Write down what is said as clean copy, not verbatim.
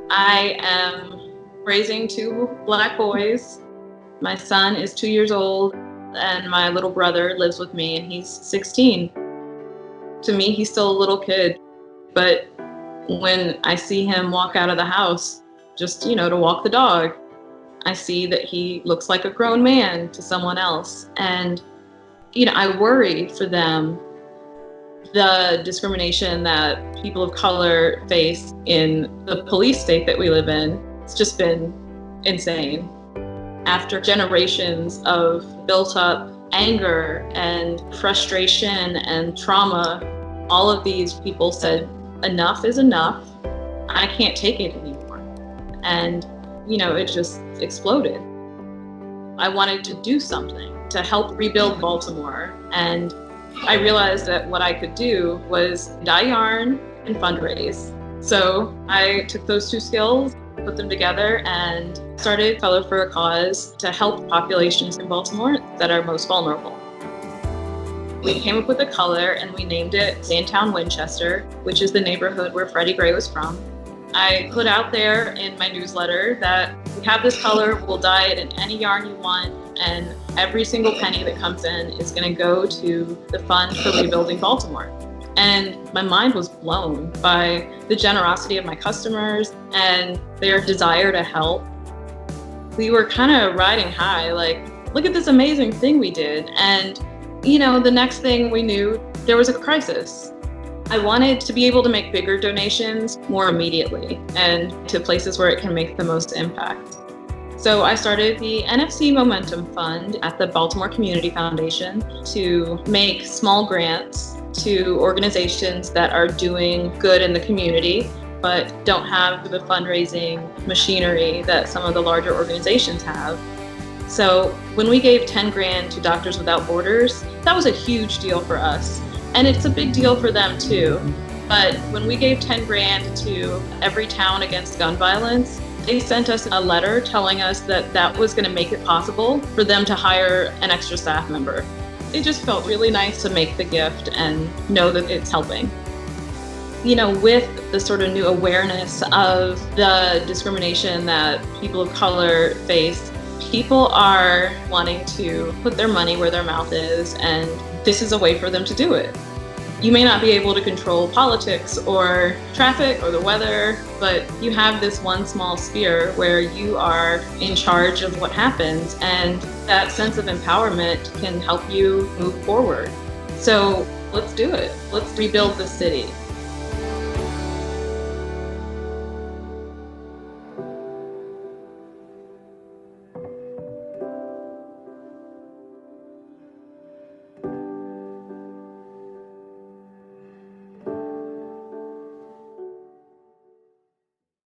I am raising two Black boys. My son is 2 years old, and my little brother lives with me, and he's 16. To me, he's still a little kid, but when I see him walk out of the house, just, to walk the dog, I see that he looks like a grown man to someone else. And, I worry for them. The discrimination that people of color face in the police state that we live in, it's just been insane. After generations of built up anger and frustration and trauma, all of these people said, enough is enough. I can't take it anymore. And, it just exploded. I wanted to do something to help rebuild Baltimore. And I realized that what I could do was dye yarn and fundraise. So I took those two skills, put them together, and started Color for a Cause to help populations in Baltimore that are most vulnerable. We came up with a color and we named it Sandtown Winchester, which is the neighborhood where Freddie Gray was from. I put out there in my newsletter that we have this color, we'll dye it in any yarn you want, and every single penny that comes in is going to go to the fund for rebuilding Baltimore. And my mind was blown by the generosity of my customers and their desire to help. We were kind of riding high, like, look at this amazing thing we did. And, the next thing we knew, there was a crisis. I wanted to be able to make bigger donations more immediately and to places where it can make the most impact. So I started the NFC Momentum Fund at the Baltimore Community Foundation to make small grants to organizations that are doing good in the community, but don't have the fundraising machinery that some of the larger organizations have. So when we gave 10 grand to Doctors Without Borders, that was a huge deal for us. And it's a big deal for them too. But when we gave 10 grand to Every Town Against Gun Violence, they sent us a letter telling us that that was going to make it possible for them to hire an extra staff member. It just felt really nice to make the gift and know that it's helping. With the sort of new awareness of the discrimination that people of color face, people are wanting to put their money where their mouth is, and this is a way for them to do it. You may not be able to control politics or traffic or the weather, but you have this one small sphere where you are in charge of what happens, and that sense of empowerment can help you move forward. So let's do it. Let's rebuild the city.